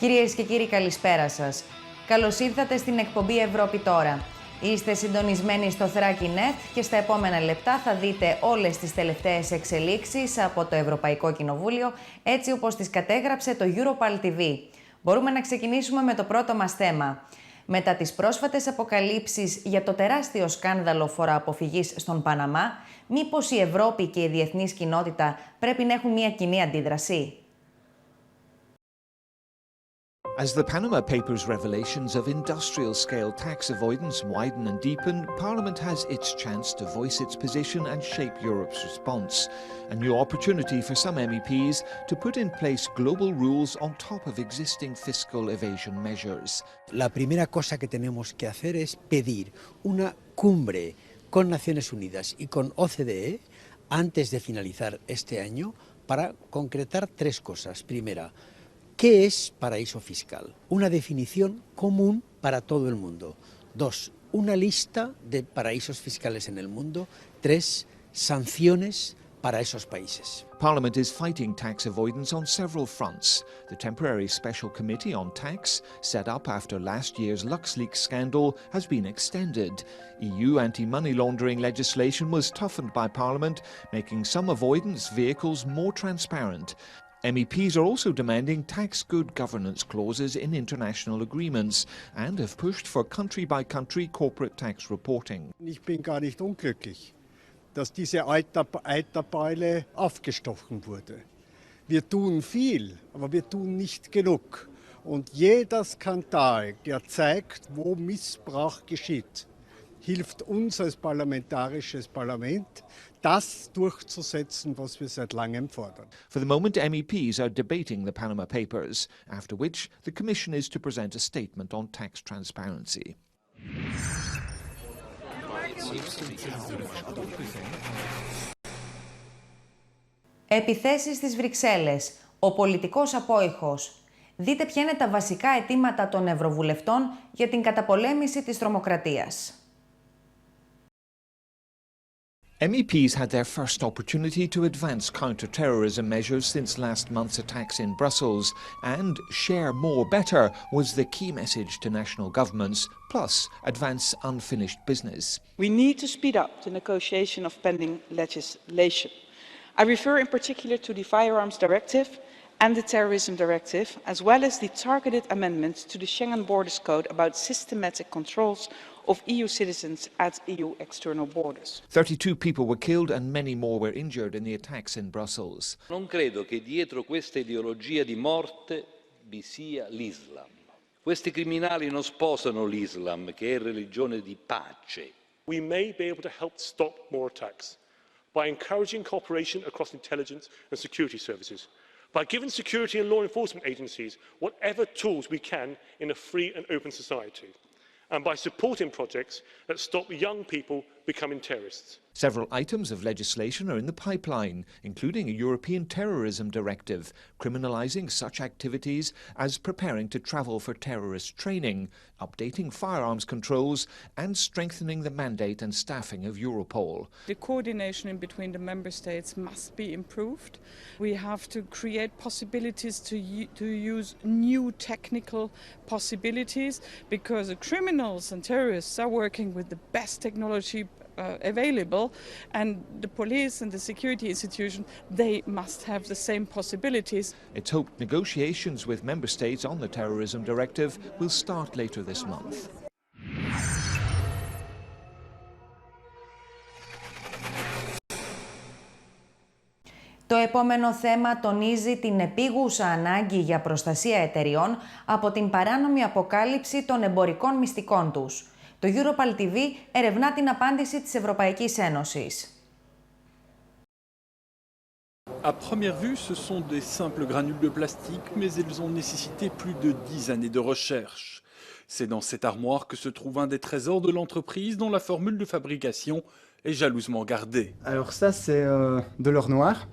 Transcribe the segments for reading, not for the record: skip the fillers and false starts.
Κυρίες και κύριοι, καλησπέρα σας. Καλώς ήρθατε στην εκπομπή Ευρώπη τώρα. Είστε συντονισμένοι στο Thrakii.net και στα επόμενα λεπτά θα δείτε όλες τις τελευταίες εξελίξεις από το Ευρωπαϊκό Κοινοβούλιο, έτσι όπως τις κατέγραψε το Europal TV. Μπορούμε να ξεκινήσουμε με το πρώτο μας θέμα. Μετά τις πρόσφατες αποκαλύψεις για το τεράστιο σκάνδαλο φοροαποφυγής στον Παναμά, μήπως η Ευρώπη και η διεθνής κοινότητα πρέπει να έχουν μια κοινή αντίδραση? As the Panama Papers revelations of industrial-scale tax avoidance widen and deepen, Parliament has its chance to voice its position and shape Europe's response. A new opportunity for some MEPs to put in place global rules on top of existing fiscal evasion measures. La primera cosa que tenemos que hacer es pedir una cumbre con Naciones Unidas y con OCDE antes de finalizar este año para concretar tres cosas. Primera, ¿qué es paraíso fiscal? Una definición común para todo el mundo. Dos, una lista de paraísos fiscales en el mundo. Tres, sanciones para esos países. Parliament is fighting tax avoidance on several fronts. The temporary special committee on tax, set up after last year's LuxLeaks scandal, has been extended. EU anti-money laundering legislation was toughened by Parliament, making some avoidance vehicles more transparent. MEPs are also demanding tax good governance clauses in international agreements and have pushed for country-by-country corporate tax reporting. Ich bin gar nicht unglücklich, dass diese Eiterbeule aufgestochen wurde. Wir tun viel, aber wir tun nicht genug. Und jeder Skandal, der zeigt, wo Missbrauch geschieht, hilft uns als parlamentarisches Parlament, das durchzusetzen, was wir seit langem fordern. For the moment, MEPs are debating the Panama Papers, after which the Commission is to present a statement on tax transparency. Επιθέσεις στις Βρυξέλλες. Ο πολιτικός απόϊχος. Δείτε ποια είναι τα βασικά αιτήματα των Ευρωβουλευτών για την καταπολέμηση της τρομοκρατίας. MEPs had their first opportunity to advance counter-terrorism measures since last month's attacks in Brussels, and share more better was the key message to national governments, plus advance unfinished business. We need to speed up the negotiation of pending legislation. I refer in particular to the Firearms Directive and the Terrorism Directive, as well as the targeted amendments to the Schengen Borders Code about systematic controls of EU citizens at EU external borders. 32 people were killed and many more were injured in the attacks in Brussels. Non credo che dietro questa ideologia di morte vi sia l'Islam. Questi criminali non sposano l'Islam, che è religione di pace. We may be able to help stop more attacks by encouraging cooperation across intelligence and security services, by giving security and law enforcement agencies whatever tools we can in a free and open society, and by supporting projects that stop young people becoming terrorists. Several items of legislation are in the pipeline, including a European terrorism directive, criminalising such activities as preparing to travel for terrorist training, updating firearms controls, and strengthening the mandate and staffing of Europol. The coordination in between the member states must be improved. We have to create possibilities to use new technical possibilities, because the criminals and terrorists are working with the best technology available, and the police and the security institution, they must have the same possibilities. It's hoped negotiations with member states on the terrorism directive will start later this month. Το επόμενο θέμα τονίζει την επίγουσα ανάγκη για προστασία εταιριών από την παράνομη αποκάλυψη των εμπορικών μυστικών τους. Το Europal TV ερευνά την απάντηση της Ευρωπαϊκής Ένωσης. À première vue, ce sont des simples granules de plastique, mais ils ont nécessité plus de 10 années de recherche. C'est dans cette armoire que se trouve un des trésors de l'entreprise dont la formule de fabrication est jalousement gardée. Alors ça, c'est de l'or noir.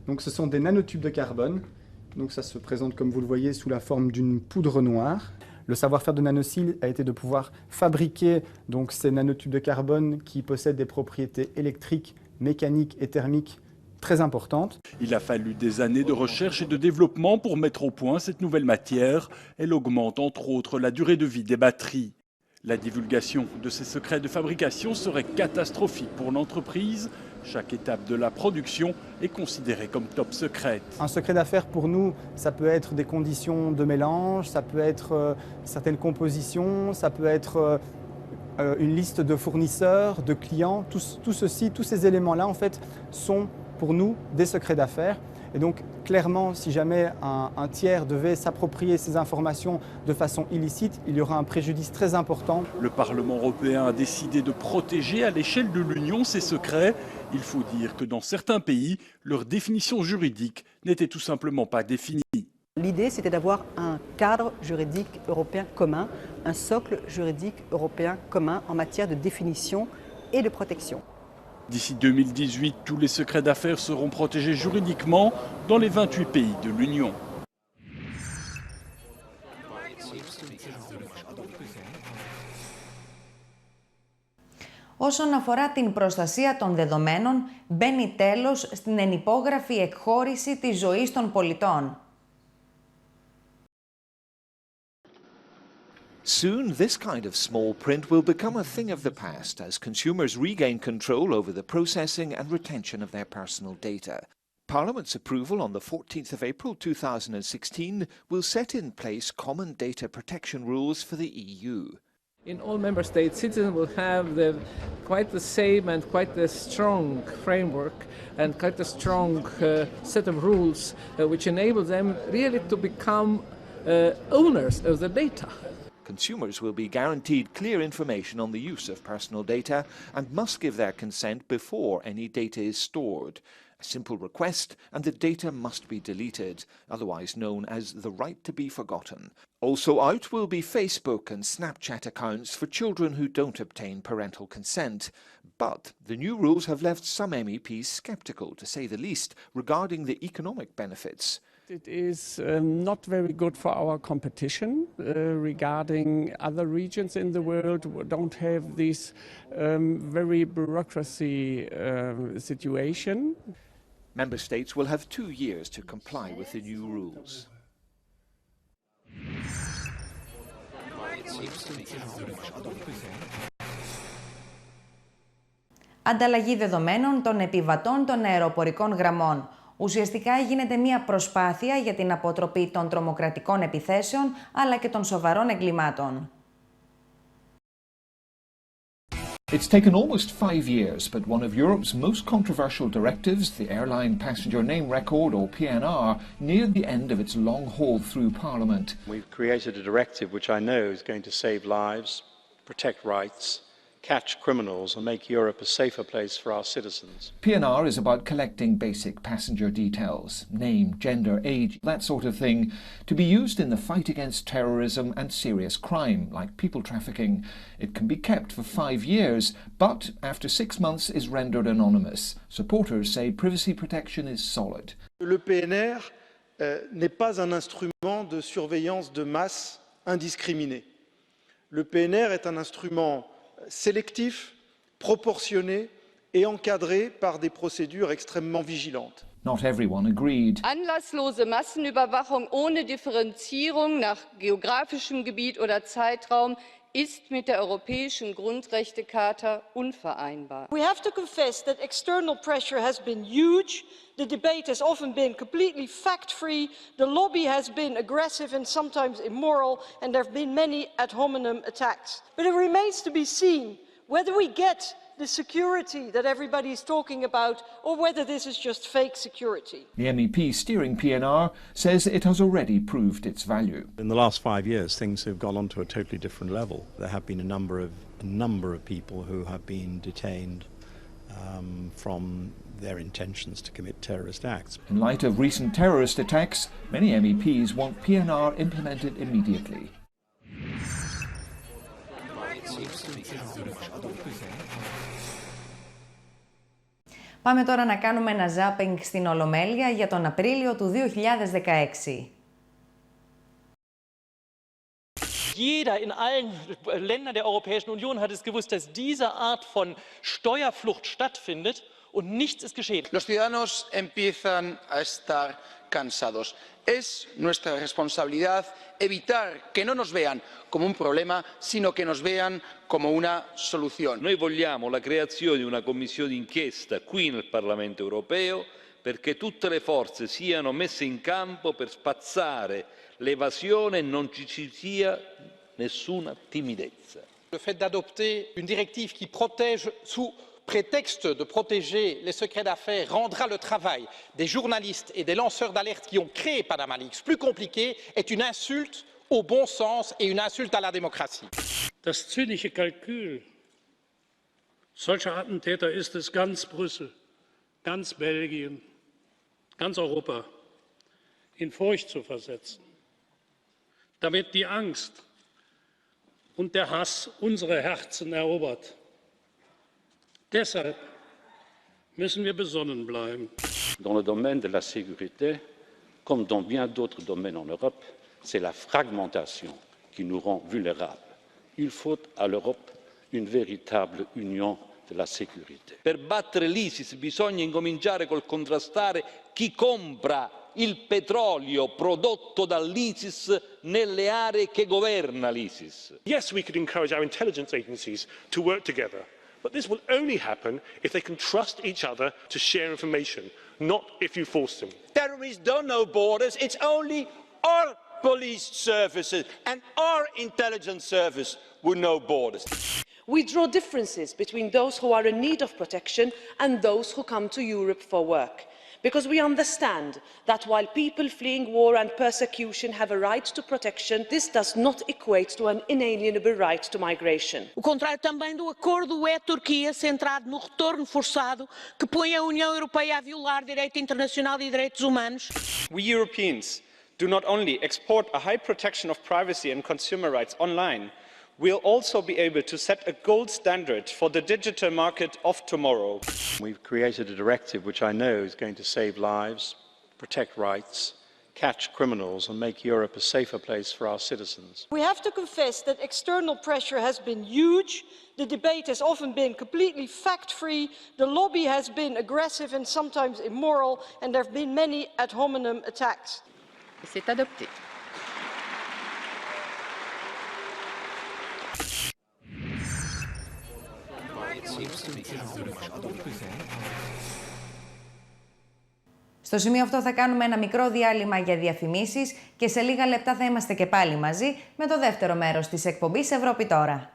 Donc ce sont des nanotubes de carbone. Donc ça se présente, comme vous le voyez, sous la forme d'une poudre noire. Le savoir-faire de Nanocil a été de pouvoir fabriquer donc, ces nanotubes de carbone qui possèdent des propriétés électriques, mécaniques et thermiques très importante. Il a fallu des années de recherche et de développement pour mettre au point cette nouvelle matière. Elle augmente entre autres la durée de vie des batteries. La divulgation de ces secrets de fabrication serait catastrophique pour l'entreprise. Chaque étape de la production est considérée comme top secrète. Un secret d'affaires pour nous, ça peut être des conditions de mélange, ça peut être certaines compositions, ça peut être une liste de fournisseurs, de clients. Tout ceci, tous ces éléments-là, en fait, sont pour nous des secrets d'affaires. Et donc, clairement, si jamais un tiers devait s'approprier ces informations de façon illicite, il y aura un préjudice très important. Le Parlement européen a décidé de protéger à l'échelle de l'Union ces secrets. Il faut dire que dans certains pays, leur définition juridique n'était tout simplement pas définie. L'idée, c'était d'avoir un cadre juridique européen commun, un socle juridique européen commun en matière de définition et de protection. D'ici 2018, tous les secrets d'affaires seront protégés juridiquement dans les 28 pays de l'Union. Όσον αφορά την προστασία των δεδομένων, μπαίνει τέλος στην ενυπόγραφη εκχώρηση της ζωής των πολιτών. Soon, this kind of small print will become a thing of the past as consumers regain control over the processing and retention of their personal data. Parliament's approval on the 14th of April 2016 will set in place common data protection rules for the EU. In all member states, citizens will have quite the same and quite the strong framework and quite a strong set of rules which enable them really to become owners of the data. Consumers will be guaranteed clear information on the use of personal data and must give their consent before any data is stored. A simple request and the data must be deleted, otherwise known as the right to be forgotten. Also out will be Facebook and Snapchat accounts for children who don't obtain parental consent. But the new rules have left some MEPs sceptical, to say the least, regarding the economic benefits. It is not very good for our competition regarding other regions in the world who don't have this very bureaucracy situation. Member states will have 2 years to comply with the new rules. Ανταλλαγή δεδομένων των επιβατών των αεροπορικών γραμμών. Ουσιαστικά γίνεται μια προσπάθεια για την αποτροπή των τρομοκρατικών επιθέσεων αλλά και των σοβαρών εγκλημάτων. It's taken almost 5 years, but one of Europe's most controversial directives, the Airline Passenger Name Record, or PNR, neared the end of its long haul through Parliament. We've created a directive which I know is going to save lives, protect rights, catch criminals and make Europe a safer place for our citizens. PNR is about collecting basic passenger details, name, gender, age, that sort of thing, to be used in the fight against terrorism and serious crime, like people trafficking. It can be kept for 5 years, but after 6 months is rendered anonymous. Supporters say privacy protection is solid. Le PNR n'est pas un instrument de surveillance de masse indiscriminée. Le PNR est un instrument sélectif, proportionné et encadré par des procédures extrêmement vigilantes. Not everyone agreed. Anlasslose Massenüberwachung ohne Differenzierung nach geografischem Gebiet oder Zeitraum ist mit der Europäischen Grundrechtecharta unvereinbar. We have to confess that external pressure has been huge. The debate has often been completely fact-free. The lobby has been aggressive and sometimes immoral, and there have been many ad hominem attacks. But it remains to be seen whether we get the security that everybody is talking about, or whether this is just fake security. The MEP steering PNR says it has already proved its value. In the last 5 years, things have gone on to a totally different level. There have been a number of people who have been detained from their intentions to commit terrorist acts. In light of recent terrorist attacks, many MEPs want PNR implemented immediately. Πάμε τώρα να κάνουμε ένα ζάπινγκ στην Ολομέλεια για τον Απρίλιο του 2016. Jeder in allen Ländern der Europäischen Union hat es gewusst, dass diese Art von Steuerflucht stattfindet. und nichts ist geschehen. Los ciudadanos empiezan a estar cansados. Es nuestra responsabilidad evitar que no nos vean come un problema, sino che nos vean come una soluzione. Noi vogliamo la creazione di una commissione d'inchiesta qui nel Parlamento europeo perché tutte le forze siano messe in campo per spazzare l'evasione e non ci sia nessuna timidezza. Le fait d'adopter une directive qui protège sous prétexte de protéger les secrets d'affaires rendra le travail des journalistes et des lanceurs d'alerte qui ont créé Panama Leaks plus compliqué est une insulte au bon sens et une insulte à la démocratie. Das zynische Kalkül solcher Attentäter ist es, ganz Brüssel, ganz Belgien, ganz Europa in Furcht zu versetzen, damit die Angst und der Hass unsere Herzen erobert. Deshalb müssen wir besonnen bleiben. Dans le domaine de la sécurité, comme dans bien d'autres domaines en Europe, c'est la fragmentation qui nous rend vulnérables. Il faut à l'Europe une véritable union de la sécurité. Per battere l'ISIS bisogna incominciare col contrastare chi compra il petrolio prodotto dall'ISIS nelle aree che governa l'ISIS. Yes, we could encourage our intelligence agencies to work together, but this will only happen if they can trust each other to share information, not if you force them. Terrorists don't know borders, it's only our police services and our intelligence service who know borders. We draw differences between those who are in need of protection and those who come to Europe for work, because we understand that while people fleeing war and persecution have a right to protection, this does not equate to an inalienable right to migration. O contrário também do acordo é a Turquia centrado no retorno forçado que põe a União Europeia a violar direito internacional e direitos humanos. We Europeans do not only export a high protection of privacy and consumer rights online, we'll also be able to set a gold standard for the digital market of tomorrow. We've created a directive which I know is going to save lives, protect rights, catch criminals and make Europe a safer place for our citizens. We have to confess that external pressure has been huge. The debate has often been completely fact-free. The lobby has been aggressive and sometimes immoral, and there have been many ad hominem attacks. C'est adopté. Στο σημείο αυτό θα κάνουμε ένα μικρό διάλειμμα για διαφημίσεις και σε λίγα λεπτά θα είμαστε και πάλι μαζί με το δεύτερο μέρος της εκπομπής Ευρώπη τώρα.